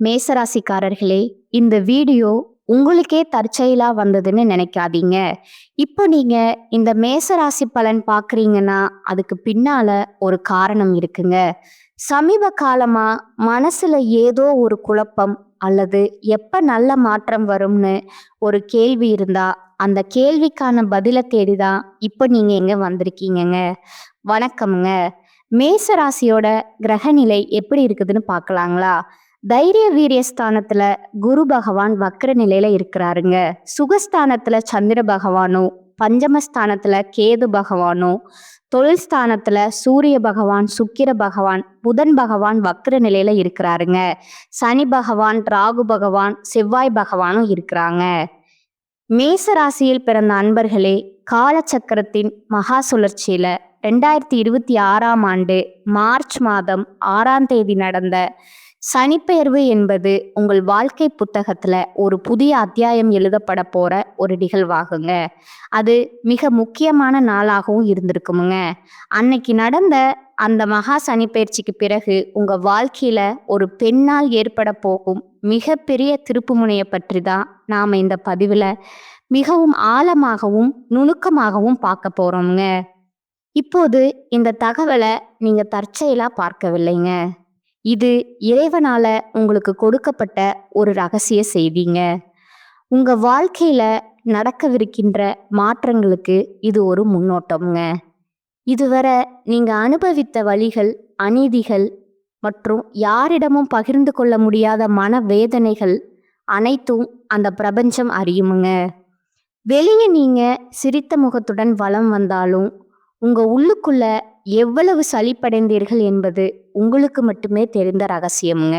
மேசராசிக்காரர்களே, இந்த வீடியோ உங்களுக்கே தற்செயலா வந்ததுன்னு நினைக்காதீங்க. இப்போ நீங்க இந்த மேசராசி பலன் பார்க்குறீங்கன்னா, அதுக்கு பின்னால ஒரு காரணம் இருக்குங்க. சமீப காலமா மனசுல ஏதோ ஒரு குழப்பம் அல்லது எப்ப நல்ல மாற்றம் வரும்னு ஒரு கேள்வி இருந்தா, அந்த கேள்விக்கான பதில தேடி தான் இப்போ நீங்க இங்க வந்திருக்கீங்கங்க. வணக்கம்ங்க. மேசராசியோட கிரகநிலை எப்படி இருக்குதுன்னு பார்க்கலாங்களா? தைரிய வீரிய ஸ்தானத்துல குரு பகவான் வக்ர நிலையில இருக்கிறாருங்க. சுகஸ்தானத்துல சந்திர பகவானும், பஞ்சமஸ்தானத்துல கேது பகவானும், தொழில் ஸ்தானத்துல சூரிய பகவான், சுக்கிர பகவான், புதன் பகவான் வக்ர நிலையில இருக்கிறாருங்க. சனி பகவான், ராகு பகவான், செவ்வாய் பகவானும் இருக்கிறாங்க. மேச ராசியில் பிறந்த அன்பர்களே, காலச்சக்கரத்தின் மகா சுழற்சியில 2026ஆம் ஆண்டு மார்ச் மாதம் 6ஆம் தேதி நடந்த சனிப்பெயர்வு என்பது உங்கள் வாழ்க்கை புத்தகத்துல ஒரு புதிய அத்தியாயம் எழுதப்பட போற ஒரு நிகழ்வாகுங்க. அது மிக முக்கியமான நாளாகவும் இருந்திருக்குமுங்க. அன்னைக்கு நடந்த அந்த மகா சனிப்பெயர்ச்சிக்கு பிறகு உங்க வாழ்க்கையில ஒரு பெண்ணால் ஏற்பட போகும் மிகப்பெரிய திருப்புமுனையை பற்றி தான் நாம இந்த பதிவுல மிகவும் ஆழமாகவும் நுணுக்கமாகவும் பார்க்க போறோம்ங்க. இப்போது இந்த தகவலை நீங்க தற்செயலா பார்க்கவில்லைங்க. இது இறைவனால உங்களுக்கு கொடுக்கப்பட்ட ஒரு ரகசிய செய்திங்க. உங்க வாழ்க்கையில நடக்கவிருக்கின்ற மாற்றங்களுக்கு இது ஒரு முன்னோட்டம்ங்க. இதுவரை நீங்க அனுபவித்த வலிகள், அநீதிகள் மற்றும் யாரிடமும் பகிர்ந்து கொள்ள முடியாத மன வேதனைகள் அனைத்தும் அந்த பிரபஞ்சம் அறியுமுங்க. வெளியே நீங்க சிரித்த முகத்துடன் வலம் வந்தாலும் உங்க உள்ளுக்குள்ள எவ்வளவு சலிப்படைந்தீர்கள் என்பது உங்களுக்கு மட்டுமே தெரிந்த ரகசியமுங்க.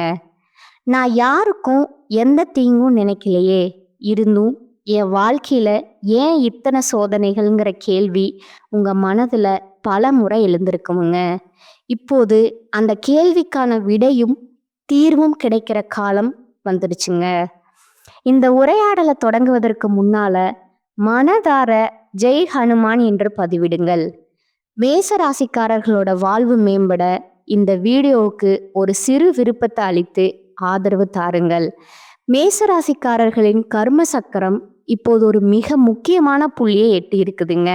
நான் யாருக்கும் எந்த தீங்கும் நினைக்கலையே, இருந்தும் என் வாழ்க்கையில ஏன் இத்தனை சோதனைகள்ங்கிற கேள்வி உங்க மனதுல பல முறை எழுந்திருக்குமுங்க. இப்போது அந்த கேள்விக்கான விடையும் தீர்வும் கிடைக்கிற காலம் வந்துடுச்சுங்க. இந்த உரையாடலை தொடங்குவதற்கு முன்னால மனதார ஜெய் ஹனுமான் என்று பதிவிடுங்கள். மேச ராசிக்காரர்களோட வாழ்வு மேம்பட இந்த வீடியோவுக்கு ஒரு சிறு விருப்பத்தை அளித்து ஆதரவு தாருங்கள். மேச ராசிக்காரர்களின் கர்ம சக்கரம் இப்போது ஒரு மிக முக்கியமான புள்ளியை எட்டி இருக்குதுங்க.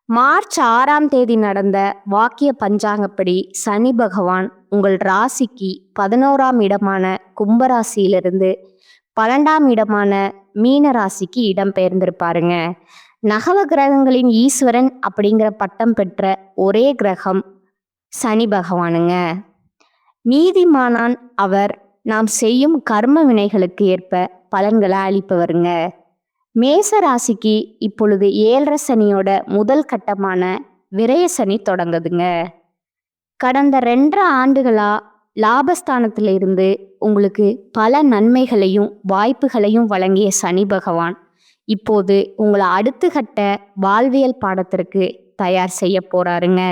மார்ச் 6ஆம் தேதி நடந்த வாக்கிய பஞ்சாங்கப்படி சனி பகவான் உங்கள் ராசிக்கு 11ஆம் இடமான கும்பராசியிலிருந்து 12ஆம் இடமான மீன ராசிக்கு இடம் பெயர்ந்திருப்பாருங்க. நகவ கிரகங்களின் ஈஸ்வரன் அப்படிங்கிற பட்டம் பெற்ற ஒரே கிரகம் சனி பகவானுங்க. நீதிமானான் அவர். நாம் செய்யும் கர்ம வினைகளுக்கு ஏற்ப பலன்களை அளிப்பவருங்க. மேச ராசிக்கு இப்பொழுது 7.5 சனியோட முதல் கட்டமான விரய சனி தொடங்குதுங்க. கடந்த 2.5 ஆண்டுகளா லாபஸ்தானத்துல இருந்து உங்களுக்கு பல நன்மைகளையும் வாய்ப்புகளையும் வழங்கிய சனி பகவான் இப்போது உங்களை அடுத்த கட்ட வாழ்வியல் பாடத்திற்கு தயார் செய்ய போறாருங்க.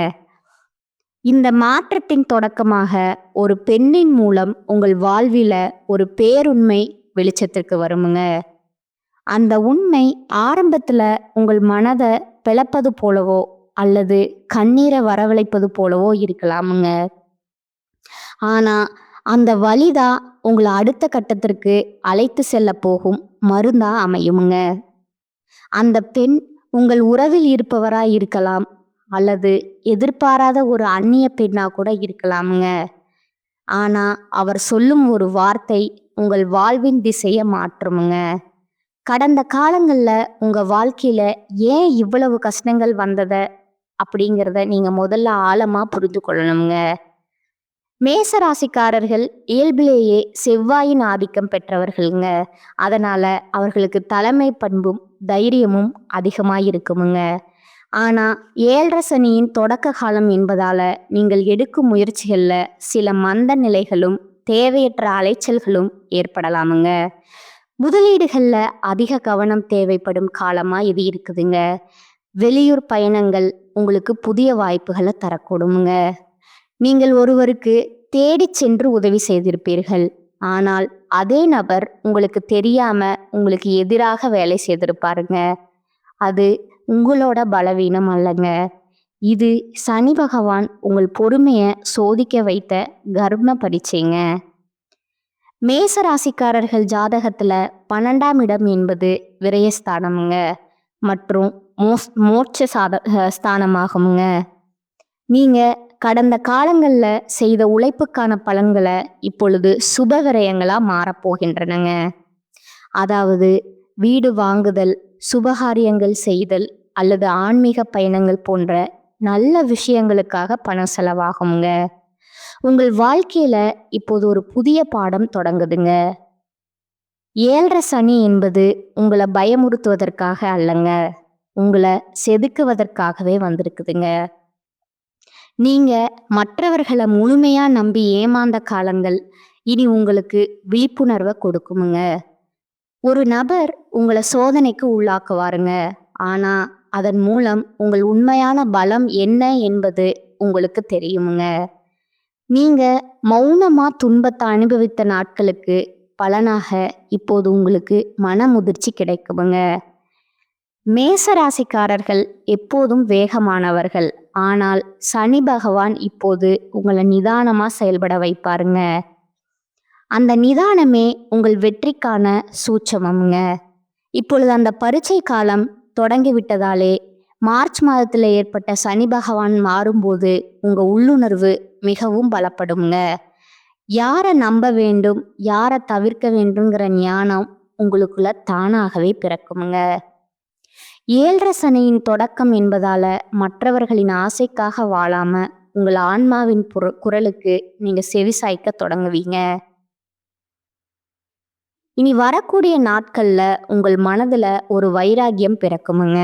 இந்த மாற்றத்தின் தொடக்கமாக ஒரு பெண்ணின் மூலம் உங்கள் வாழ்வில ஒரு பேருண்மை வெளிச்சத்திற்கு வருமுங்க. அந்த உண்மை ஆரம்பத்துல உங்கள் மனதை பிளப்பது போலவோ அல்லது கண்ணீரை வரவழைப்பது போலவோ இருக்கலாமுங்க. ஆனா அந்த வலிதான் உங்களை அடுத்த கட்டத்திற்கு அழைத்து செல்ல போகும் மருந்தா அமையுமுங்க. அந்த பெண் உங்கள் உறவில் இருப்பவரா இருக்கலாம் அல்லது எதிர்பாராத ஒரு அந்நிய பெண்ணா கூட இருக்கலாமுங்க. ஆனா அவர் சொல்லும் ஒரு வார்த்தை உங்கள் வாழ்வின் திசையை மாற்றுமுங்க. கடந்த காலங்கள்ல உங்க வாழ்க்கையில ஏன் இவ்வளவு கஷ்டங்கள் வந்தத அப்படிங்கிறத நீங்க முதல்ல ஆழமா புரிந்து கொள்ளணுங்க. மேச ராசிக்காரர்கள் இயல்பிலேயே செவ்வாயின் ஆதிக்கம் பெற்றவர்களுங்க. அதனால அவர்களுக்கு தலைமை பண்பும் தைரியமும் அதிகமாக இருக்குமுங்க. ஆனா 7.5 சனியின் தொடக்க காலம் என்பதால நீங்கள் எடுக்கும் முயற்சிகள்ல சில மந்த நிலைகளும் தேவையற்ற அலைச்சல்களும் ஏற்படலாமுங்க. முதலீடுகள்ல அதிக கவனம் தேவைப்படும் காலமா இது இருக்குதுங்க. வெளியூர் பயணங்கள் உங்களுக்கு புதிய வாய்ப்புகளை தரக்கூடுமுங்க. நீங்கள் ஒருவருக்கு தேடி சென்று உதவி செய்திருப்பீர்கள். ஆனால் அதே நபர் உங்களுக்கு தெரியாம உங்களுக்கு எதிராக வேலை செய்திருப்பாருங்க. அது உங்களோட பலவீனம் அல்லங்க. இது சனி பகவான் உங்கள் பொறுமையை சோதிக்க வைத்த கர்ம பரீட்சைங்க. மேச ராசிக்காரர்கள் ஜாதகத்துல 12ஆம் இடம் என்பது விரயஸ்தானமுங்க மற்றும் மோட்ச ஸ்தானமாகுங்க. நீங்க கடந்த காலங்கள்ல செய்த உழைப்புக்கான பலன்களை இப்பொழுது சுப விரயங்களா மாறப்போகின்றனங்க. அதாவது வீடு வாங்குதல், சுபகாரியங்கள் செய்தல் அல்லது ஆன்மீக பயணங்கள் போன்ற நல்ல விஷயங்களுக்காக பணம் செலவாகுங்க. உங்கள் வாழ்க்கையில இப்போது ஒரு புதிய பாடம் தொடங்குதுங்க. 7.5 சனி என்பது உங்களை பயமுறுத்துவதற்காக அல்லங்க, உங்களை செதுக்குவதற்காகவே வந்திருக்குதுங்க. நீங்க மற்றவர்களை முழுமையா நம்பி ஏமாந்த காலங்கள் இனி உங்களுக்கு விழிப்புணர்வை கொடுக்குமுங்க. ஒரு நபர் உங்களை சோதனைக்கு உள்ளாக்குவாருங்க. ஆனா அதன் மூலம் உங்கள் உண்மையான பலம் என்ன என்பது உங்களுக்கு தெரியுமுங்க. நீங்க மௌனமா துன்பத்தை அனுபவித்த நாட்களுக்கு பலனாக இப்போது உங்களுக்கு மன முதிர்ச்சி கிடைக்குமுங்க. மேச ராசிக்காரர்கள் எப்போதும் வேகமானவர்கள். ஆனால் சனி பகவான் இப்போது உங்களை நிதானமா செயல்பட வைப்பாருங்க. அந்த நிதானமே உங்கள் வெற்றிக்கான சூட்சமம்ங்க. இப்பொழுது அந்த பரீட்சை காலம் தொடங்கி விட்டதாலே மார்ச் மாதத்தில் ஏற்பட்ட சனி பகவான் மாறும்போது உங்க உள்ளுணர்வு மிகவும் பலப்படுங்க. யாரை நம்ப வேண்டும், யாரை தவிர்க்க வேண்டுங்கிற ஞானம் உங்களுக்குள்ள தானாகவே பிறக்குமுங்க. 7.5 சனியின் தொடக்கம் என்பதால மற்றவர்களின் ஆசைக்காக வாழாம உங்கள் ஆன்மாவின் குரலுக்கு நீங்க செவிசாய்க்க தொடங்குவீங்க. இனி வரக்கூடிய நாட்கள்ல உங்கள் மனதுல ஒரு வைராகியம் பிறக்குமுங்க.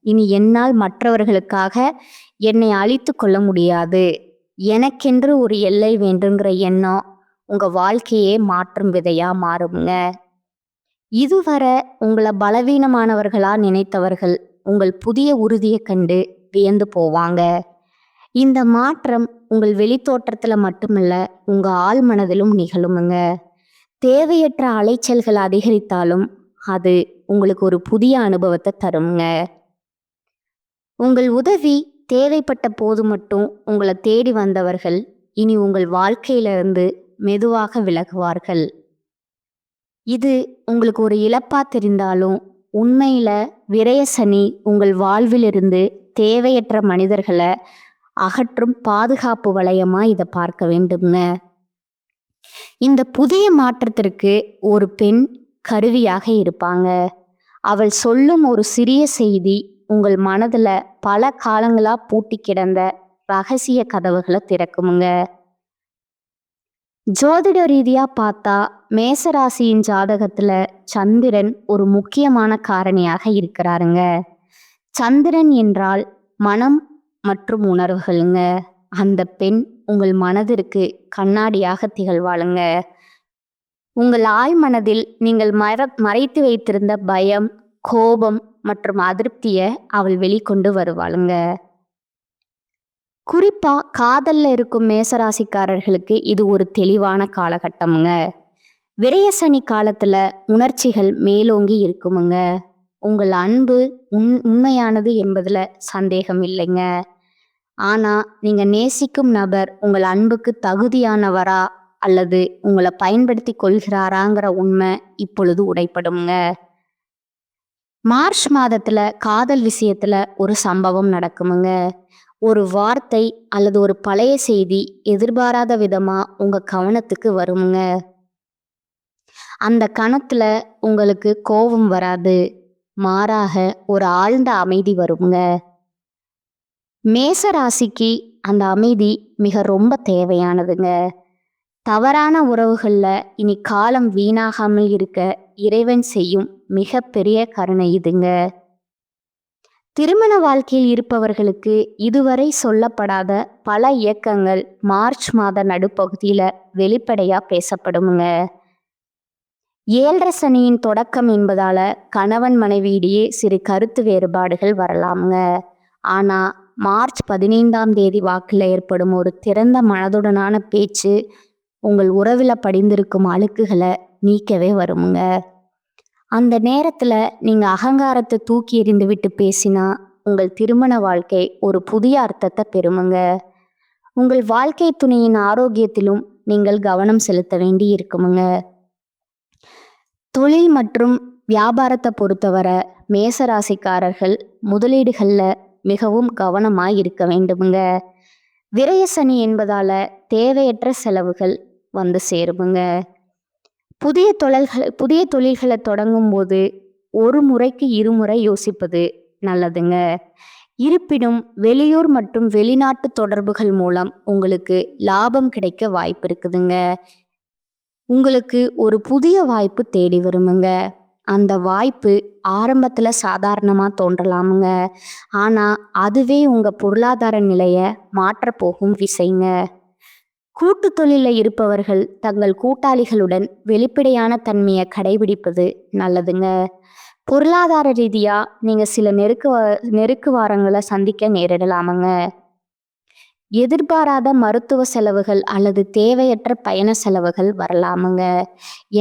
இனி என்னால் மற்றவர்களுக்காக என்னை அழித்து கொள்ள முடியாது, எனக்கென்று ஒரு எல்லை வேண்டுங்கிற எண்ணம் உங்க வாழ்க்கையே மாற்றும் விதையா மாறுங்க. இதுவரை உங்களை பலவீனமானவர்களா நினைத்தவர்கள் உங்கள் புதிய உறுதியை கண்டு வியந்து போவாங்க. இந்த மாற்றம் உங்கள் வெளித்தோற்றத்துல மட்டுமல்ல, உங்க ஆழ் மனதிலும் நிகழுமுங்க. தேவையற்ற அலைச்சல்கள் அதிகரித்தாலும் அது உங்களுக்கு ஒரு புதிய அனுபவத்தை தருங்க. உங்கள் உதவி தேவைப்பட்ட போது மட்டும் உங்களை தேடி வந்தவர்கள் இனி உங்கள் வாழ்க்கையிலிருந்து மெதுவாக விலகுவார்கள். இது உங்களுக்கு ஒரு இழப்பா தெரிந்தாலும் உண்மையில விரயசனி உங்கள் வாழ்விலிருந்து தேவையற்ற மனிதர்களை அகற்றும் பாதுகாப்பு வளையமா இதை பார்க்க வேண்டுங்க. இந்த புதிய மாற்றத்திற்கு ஒரு பெண் கருவியாக இருப்பாங்க. அவள் சொல்லும் ஒரு சிறிய செய்தி உங்கள் மனதுல பல காலங்களா பூட்டி கிடந்த ரகசிய கதவுகளை திறக்குமுங்க. ஜோதிட ரீதியா பார்த்தா மேசராசியின் ஜாதகத்துல சந்திரன் ஒரு முக்கியமான காரணியாக இருக்கிறாருங்க. சந்திரன் என்றால் மனம் மற்றும் உணர்வுகளுங்க. அந்த பெண் உங்கள் மனதிற்கு கண்ணாடியாக திகழ்வாளுங்க. உங்கள் ஆழ் மனதில் நீங்கள் மறைத்து வைத்திருந்த பயம், கோபம் மற்றும் அதிருப்தியை அவள் வெளிக்கொண்டு வருவாளுங்க. குறிப்பா காதல்ல இருக்கும் மேசராசிக்காரர்களுக்கு இது ஒரு தெளிவான காலகட்டமுங்க. விரயசனி காலத்துல உணர்ச்சிகள் மேலோங்கி இருக்குமுங்க. உங்கள் அன்பு உண்மையானது என்பதுல சந்தேகம் இல்லைங்க. ஆனா நீங்க நேசிக்கும் நபர் உங்கள் அன்புக்கு தகுதியானவரா அல்லது உங்களை பயன்படுத்தி கொள்கிறாராங்கிற உண்மை இப்பொழுது உடைப்படுங்க. மார்ச் மாதத்துல காதல் விஷயத்துல ஒரு சம்பவம் நடக்குமுங்க. ஒரு வார்த்தை அல்லது ஒரு பழைய செய்தி எதிர்பாராத விதமா உங்க கவனத்துக்கு வருமுங்க. அந்த கணத்துல உங்களுக்கு கோபம் வராது, மாறாக ஒரு ஆழ்ந்த அமைதி வருங்க. மேச ராசிக்கு அந்த அமைதி மிக ரொம்ப தேவையானதுங்க. தவறான உறவுகள்ல இனி காலம் வீணாகாமல் இருக்க இறைவன் செய்யும் மிக பெரிய கருணை இதுங்க. திருமண வாழ்க்கையில் இருப்பவர்களுக்கு இதுவரை சொல்லப்படாத பல இயக்கங்கள் மார்ச் மாத நடுப்பகுதியில வெளிப்படையா பேசப்படுமுங்க. 7.5 சனியின் தொடக்கம் என்பதால கணவன் மனைவியிடையே சிறு கருத்து வேறுபாடுகள் வரலாமுங்க. ஆனா மார்ச் 15ஆம் தேதி வாக்கில் ஏற்படும் ஒரு திறந்த மனதுடனான பேச்சு உங்கள் உறவுல படிந்திருக்கும் அழுக்குகளை நீக்கவே வருமுங்க. அந்த நேரத்துல நீங்க அகங்காரத்தை தூக்கி எறிந்து விட்டு பேசினா உங்கள் திருமண வாழ்க்கை ஒரு புதிய அர்த்தத்தை பெறுமுங்க. உங்கள் வாழ்க்கை துணையின் ஆரோக்கியத்திலும் நீங்கள் கவனம் செலுத்த வேண்டி இருக்குமுங்க. தொழில் மற்றும் வியாபாரத்தை பொறுத்தவரை மேசராசிக்காரர்கள் முதலீடுகள்ல மிகவும் கவனமாய் இருக்க வேண்டுமுங்க. விரய சனி என்பதால தேவையற்ற செலவுகள் வந்து சேருமுங்க. புதிய தொழில்களை தொடங்கும் போது ஒரு முறைக்கு இருமுறை யோசிப்பது நல்லதுங்க. இருப்பினும் வெளியூர் மற்றும் வெளிநாட்டு தொடர்புகள் மூலம் உங்களுக்கு லாபம் கிடைக்க வாய்ப்பு இருக்குதுங்க. உங்களுக்கு ஒரு புதிய வாய்ப்பு தேடி வருமுங்க. அந்த வாய்ப்பு ஆரம்பத்துல சாதாரணமா தோன்றலாமுங்க. ஆனா அதுவே உங்க பொருளாதார நிலைய மாற்ற போகும் விசைங்க. கூட்டு தொழில இருப்பவர்கள் தங்கள் கூட்டாளிகளுடன் வெளிப்படையான தன்மையை கடைபிடிப்பது நல்லதுங்க. பொருளாதார ரீதியா நீங்க சில நெருக்கு வாரங்களை சந்திக்க நேரிடலாமுங்க. எதிர்பாராத மருத்துவ செலவுகள் அல்லது தேவையற்ற பயண செலவுகள் வரலாமுங்க.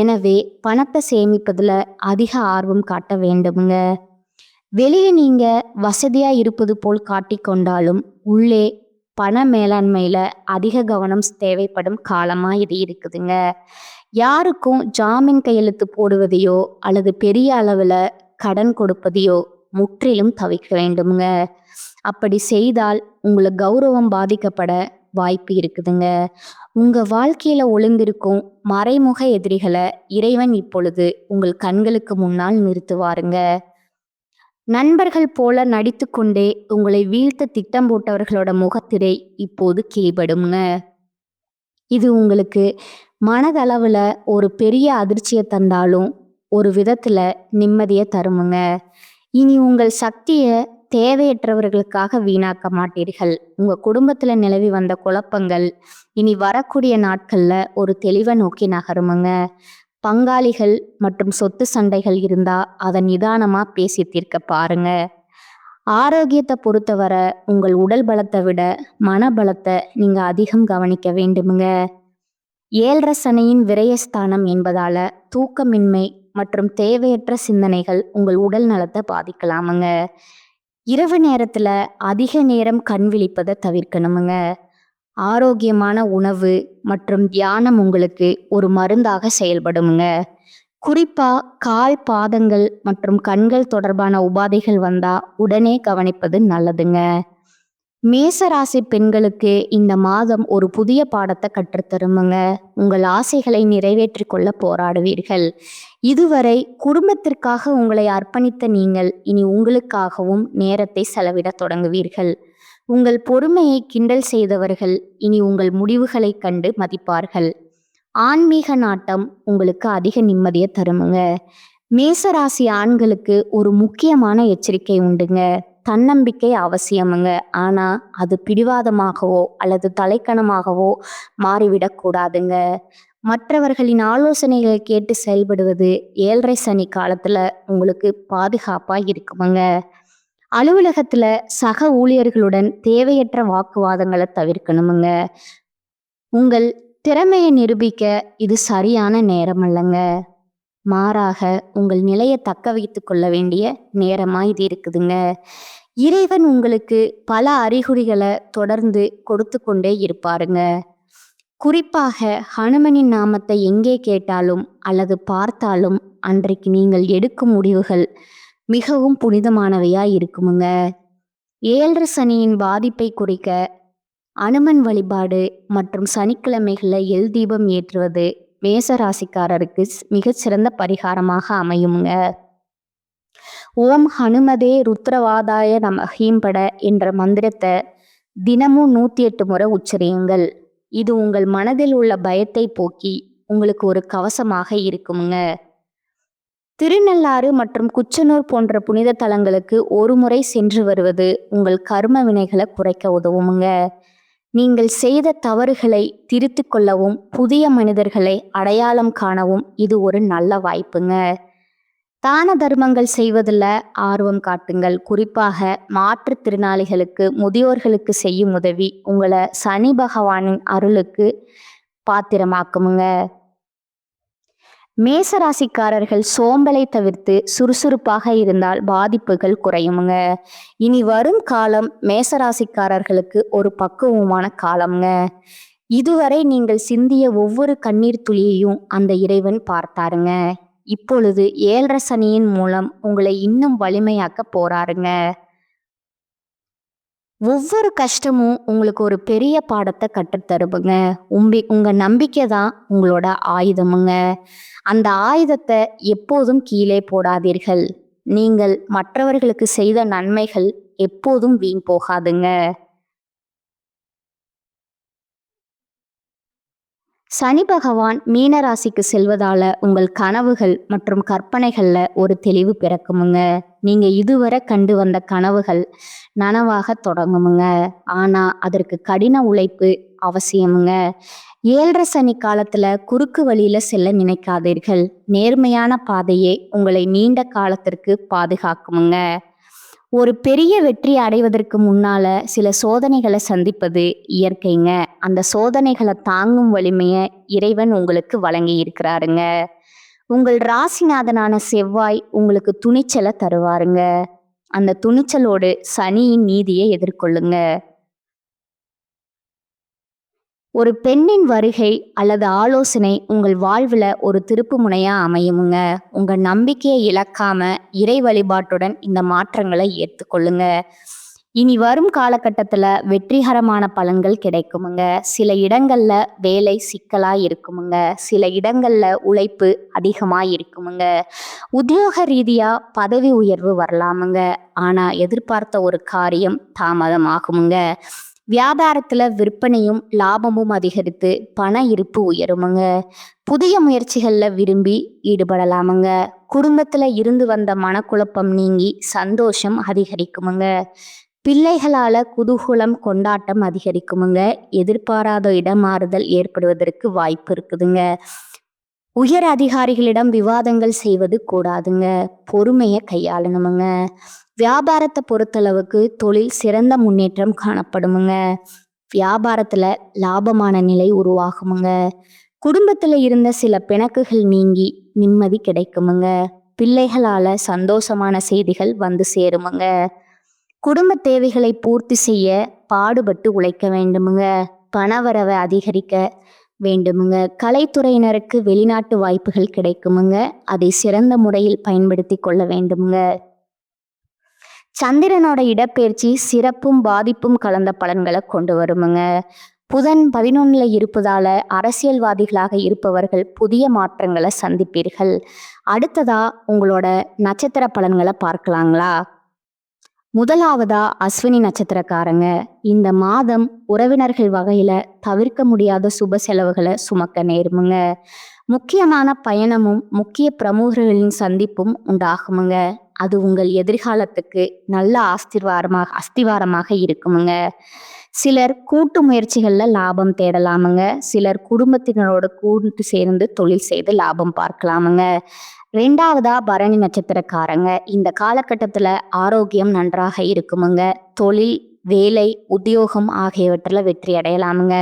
எனவே பணத்தை சேமிப்பதுல அதிக ஆர்வம் காட்ட வேண்டுமுங்க. வெளியே நீங்க வசதியா இருப்பது போல் காட்டிக்கொண்டாலும் உள்ளே பண மேலாண்மையில அதிக கவனம் தேவைப்படும் காலமா இது இருக்குதுங்க. யாருக்கும் ஜாமீன் கையெழுத்து போடுவதையோ அல்லது பெரிய அளவுல கடன் கொடுப்பதையோ முற்றிலும் தவிர்க்க வேண்டுமுங்க. அப்படி செய்தால் உங்களை கௌரவம் பாதிக்கப்பட வாய்ப்பு இருக்குதுங்க. உங்க வாழ்க்கையில ஒளிந்திருக்கும் மறைமுக எதிரிகளை இறைவன் இப்பொழுது உங்கள் கண்களுக்கு முன்னால் நிறுத்துவாருங்க. நண்பர்கள் போல நடித்து கொண்டே உங்களை வீழ்த்த திட்டம் போட்டவர்களோட முகத்திரை இப்போது கிழிபடுங்க. இது உங்களுக்கு மனதளவுல ஒரு பெரிய அதிர்ச்சியை தந்தாலும் ஒரு விதத்துல நிம்மதியை தருமுங்க. இனி உங்கள் சக்தியை தேவையற்றவர்களுக்காக வீணாக்க மாட்டீர்கள். உங்க குடும்பத்துல நிலவி வந்த குழப்பங்கள் இனி வரக்கூடிய நாட்கள்ல ஒரு தெளிவை நோக்கி நகருமுங்க. பங்காளிகள் மற்றும் சொத்து சண்டைகள் இருந்தா அதை நிதானமா பேசி தீர்க்க பாருங்க. ஆரோக்கியத்தை பொறுத்தவரை உங்கள் உடல் பலத்தை விட மனபலத்தை நீங்க அதிகம் கவனிக்க வேண்டுமுங்க. 7.5 சனியின் விரயஸ்தானம் என்பதால தூக்கமின்மை மற்றும் தேவையற்ற சிந்தனைகள் உங்கள் உடல் நலத்தை பாதிக்கலாமுங்க. இரவு நேரத்துல அதிக நேரம் கண் விழிப்பதை தவிர்க்கணுமுங்க. ஆரோக்கியமான உணவு மற்றும் தியானம் உங்களுக்கு ஒரு மருந்தாக செயல்படுமுங்க. குறிப்பா கால் பாதங்கள் மற்றும் கண்கள் தொடர்பான உபாதைகள் வந்தா உடனே கவனிப்பது நல்லதுங்க. மேசராசி பெண்களுக்கு இந்த மாதம் ஒரு புதிய பாடத்தை கற்றுத்தருமுங்க. உங்கள் ஆசைகளை நிறைவேற்றிக் கொள்ள போராடுவீர்கள். இதுவரை குடும்பத்திற்காக உங்களை அர்ப்பணித்த நீங்கள் இனி உங்களுக்காகவும் நேரத்தை செலவிட தொடங்குவீர்கள். உங்கள் பொறுமையை கிண்டல் செய்தவர்கள் இனி உங்கள் முடிவுகளை கண்டு மதிப்பார்கள். ஆன்மீக நாட்டம் உங்களுக்கு அதிக நிம்மதியை தருமுங்க. மேசராசி ஆண்களுக்கு ஒரு முக்கியமான எச்சரிக்கை உண்டுங்க. தன்னம்பிக்கை அவசியமுங்க. ஆனா அது பிடிவாதமாகவோ அல்லது தலைக்கணமாகவோ மாறிவிடக்கூடாதுங்க. மற்றவர்களின் ஆலோசனைகளை கேட்டு செயல்படுவது 7.5 சனி காலத்துல உங்களுக்கு பாதுகாப்பா இருக்குமுங்க. அலுவலகத்துல சக ஊழியர்களுடன் தேவையற்ற வாக்குவாதங்களை தவிர்க்கணுமுங்க. உங்கள் திறமையை நிரூபிக்க இது சரியான நேரம் அல்லங்க. மாறாக உங்கள் நிலையை தக்க வைத்து கொள்ள வேண்டிய நேரமா இது இருக்குதுங்க. இறைவன் உங்களுக்கு பல அறிகுறிகளை தொடர்ந்து கொடுத்து கொண்டே இருப்பாருங்க. குறிப்பாக ஹனுமனின் நாமத்தை எங்கே கேட்டாலும் அல்லது பார்த்தாலும் அன்றைக்கு நீங்கள் எடுக்கும் முடிவுகள் மிகவும் புனிதமானவையா இருக்குமுங்க. 7.5 சனியின் பாதிப்பை குறைக்க அனுமன் வழிபாடு மற்றும் சனிக்கிழமைகளில் எல் தீபம் ஏற்றுவது மேசராசிக்காரருக்கு மிகச்சிறந்த பரிகாரமாக அமையுங்க. ஓம் ஹனுமதே ருத்ரவாதாய நமஹீம்பட என்ற மந்திரத்தை தினமும் 108 முறை உச்சரியுங்கள். இது உங்கள் மனதில் உள்ள பயத்தை போக்கி உங்களுக்கு ஒரு கவசமாக இருக்குமுங்க. திருநள்ளாறு மற்றும் குச்சனூர் போன்ற புனித தலங்களுக்கு ஒரு முறை சென்று வருவது உங்கள் கர்ம வினைகளை குறைக்க உதவுமுங்க. நீங்கள் செய்த தவறுகளை திருத்திக் கொள்ளவும் புதிய மனிதர்களை அடையாளம் காணவும் இது ஒரு நல்ல வாய்ப்புங்க. தான தர்மங்கள் செய்வதில் ஆர்வம் காட்டுங்கள். குறிப்பாக மாற்றுத்திறனாளிகளுக்கு முதியோர்களுக்கு செய்யும் உதவி உங்களை சனி பகவானின் அருளுக்கு பாத்திரமாக்குமுங்க. மேசராசிக்காரர்கள் சோம்பலை தவிர்த்து சுறுசுறுப்பாக இருந்தால் பாதிப்புகள் குறையுமுங்க. இனி வரும் காலம் மேசராசிக்காரர்களுக்கு ஒரு பக்குவமான காலம்ங்க. இதுவரை நீங்கள் சிந்திய ஒவ்வொரு கண்ணீர் துளியையும் அந்த இறைவன் பார்த்தாருங்க. இப்பொழுது 7 சனியின் மூலம் உங்களை இன்னும் வலிமையாக்க போறாருங்க. ஒவ்வொரு கஷ்டமும் உங்களுக்கு ஒரு பெரிய பாடத்தை கற்றுத்தருமுங்க. உங்க நம்பிக்கை தான் உங்களோட ஆயுதமுங்க. அந்த ஆயுதத்தை எப்போதும் கீழே போடாதீர்கள். நீங்கள் மற்றவர்களுக்கு செய்த நன்மைகள் எப்போதும் வீண் போகாதுங்க. சனி பகவான் மீன ராசிக்கு செல்வதால உங்கள் கனவுகள் மற்றும் கற்பனைகள்ல ஒரு தெளிவு பிறக்குமுங்க. நீங்க இதுவரை கண்டு வந்த கனவுகள் நனவாக தொடங்குமுங்க. ஆனா அதற்கு கடின உழைப்பு அவசியமுங்க. 7 சனி காலத்துல குறுக்கு வழியில செல்ல நினைக்காதீர்கள். நேர்மையான பாதையே உங்களை நீண்ட காலத்திற்கு பாதுகாக்குமுங்க. ஒரு பெரிய வெற்றி அடைவதற்கு முன்னால சில சோதனைகளை சந்திப்பது இயற்கைங்க. அந்த சோதனைகளை தாங்கும் வலிமையை இறைவன் உங்களுக்கு வழங்கி இருக்கிறாருங்க. உங்கள் ராசிநாதனான செவ்வாய் உங்களுக்கு துணிச்சலை தருவாருங்க. அந்த துணிச்சலோடு சனியின் நீதியை எதிர்கொள்ளுங்க. ஒரு பெண்ணின் வருகை அல்லது ஆலோசனை உங்கள் வாழ்வில் ஒரு திருப்பு முனையா அமையுமுங்க. உங்கள் நம்பிக்கையை இழக்காம இறை வழிபாட்டுடன் இந்த மாற்றங்களை ஏற்றுக்கொள்ளுங்க. இனி வரும் காலகட்டத்தில் வெற்றிகரமான பலன்கள் கிடைக்குமுங்க. சில இடங்கள்ல வேலை சிக்கலாக இருக்குமுங்க. சில இடங்கள்ல உழைப்பு அதிகமாக இருக்குமுங்க. உத்தியோக ரீதியாக பதவி உயர்வு வரலாமுங்க. ஆனால் எதிர்பார்த்த ஒரு காரியம் தாமதமாகுமுங்க. வியாபாரத்துல விற்பனையும் லாபமும் அதிகரித்து பண இருப்பு உயருமுங்க. புதிய முயற்சிகள்ல விரும்பி ஈடுபடலாமுங்க. குடும்பத்துல இருந்து வந்த மனக்குழப்பம் நீங்கி சந்தோஷம் அதிகரிக்குமுங்க. பிள்ளைகளால குதூகலம் கொண்டாட்டம் அதிகரிக்குமுங்க. எதிர்பாராத இடமாறுதல் ஏற்படுவதற்கு வாய்ப்பு இருக்குதுங்க. உயர் அதிகாரிகளிடம் விவாதங்கள் செய்வது கூடாதுங்க. பொறுமையை கையாளணுமுங்க. வியாபாரத்தை பொறுத்தளவுக்கு தொழில் சிறந்த முன்னேற்றம் காணப்படுமுங்க. வியாபாரத்துல லாபமான நிலை உருவாகுமுங்க. குடும்பத்துல இருந்த சில பிணக்குகள் நீங்கி நிம்மதி கிடைக்குமுங்க. பிள்ளைகளால சந்தோஷமான செய்திகள் வந்து சேருமுங்க. குடும்ப தேவைகளை பூர்த்தி செய்ய பாடுபட்டு உழைக்க வேண்டுமுங்க. பணவரவை அதிகரிக்க வேண்டுமுங்க. கலைத்துறையினருக்கு வெளிநாட்டு வாய்ப்புகள் கிடைக்குமுங்க. அதை சிறந்த முறையில் பயன்படுத்தி கொள்ள வேண்டுமுங்க. சந்திரனோட இடப்பெயர்ச்சி சிறப்பும் பாதிப்பும் கலந்த பலன்களை கொண்டு வருமுங்க. புதன் 11ல் இருப்பதால அரசியல்வாதிகளாக இருப்பவர்கள் புதிய மாற்றங்களை சந்திப்பீர்கள். அடுத்ததா உங்களோட நட்சத்திர பலன்களை பார்க்கலாங்களா? முதலாவதா அஸ்வினி நட்சத்திரக்காரங்க. இந்த மாதம் உறவினர்கள் வகையில தவிர்க்க முடியாத சுப செலவுகளை சுமக்க நேருமுங்க. முக்கியமான பயணமும் முக்கிய பிரமுகர்களின் சந்திப்பும் உண்டாகுமுங்க. அது உங்கள் எதிர்காலத்துக்கு நல்ல அஸ்திவாரமாக இருக்குமுங்க. சிலர் கூட்டு முயற்சிகள்ல லாபம் தேடலாமுங்க. சிலர் குடும்பத்தினரோட கூட்டு சேர்ந்து தொழில் செய்து லாபம் பார்க்கலாமுங்க. 2வதா பரணி நட்சத்திரக்காரங்க. இந்த காலகட்டத்துல ஆரோக்கியம் நன்றாக இருக்குமுங்க. தொழில், வேலை, உத்தியோகம் ஆகியவற்றில் வெற்றி அடையலாமுங்க.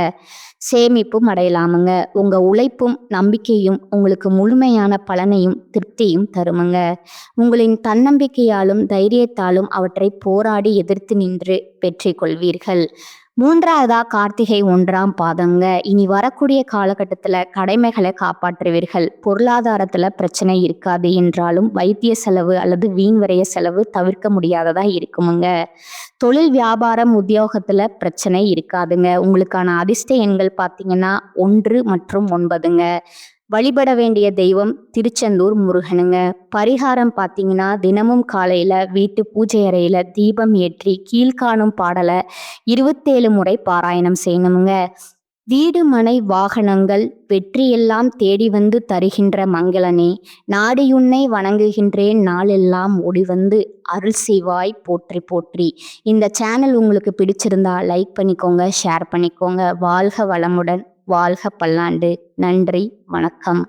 சேமிப்பும் அடையலாமுங்க. உங்க உழைப்பும் நம்பிக்கையும் உங்களுக்கு முழுமையான பலனையும் திருப்தியும் தருமுங்க. உங்களின் தன்னம்பிக்கையாலும் தைரியத்தாலும் அவற்றை போராடி எதிர்த்து நின்று வெற்றி கொள்வீர்கள். 3வதா கார்த்திகை 1ஆம் பாதங்க. இனி வரக்கூடிய காலகட்டத்துல கடமைகளை காப்பாற்றுவீர்கள். பொருளாதாரத்துல பிரச்சனை இருக்காது என்றாலும் வைத்திய செலவு அல்லது வீண் விரைய செலவு தவிர்க்க முடியாததா இருக்குமுங்க. தொழில், வியாபாரம், உத்தியோகத்துல பிரச்சனை இருக்காதுங்க. உங்களுக்கான அதிர்ஷ்ட எண்கள் பார்த்தீங்கன்னா 1 மற்றும் 9ங்க. வழிபட வேண்டிய தெய்வம் திருச்செந்தூர் முருகனுங்க. பரிகாரம் பார்த்தீங்கன்னா தினமும் காலையில வீட்டு பூஜை அறையில தீபம் ஏற்றி கீழ்காணும் பாடலை 27 முறை பாராயணம் செய்யணுங்க. வீடு, மனை, வாகனங்கள், வெற்றியெல்லாம் தேடி வந்து தருகின்ற மங்களனே, நாடியுன்னை வணங்குகின்றேன் நாளெல்லாம் ஓடிவந்து அருள் செய்வாய் போற்றி போற்றி. இந்த சேனல் உங்களுக்கு பிடிச்சிருந்தா லைக் பண்ணிக்கோங்க, ஷேர் பண்ணிக்கோங்க. வாழ்க வளமுடன், வாழ்க பல்லாண்டு. நன்றி, வணக்கம்.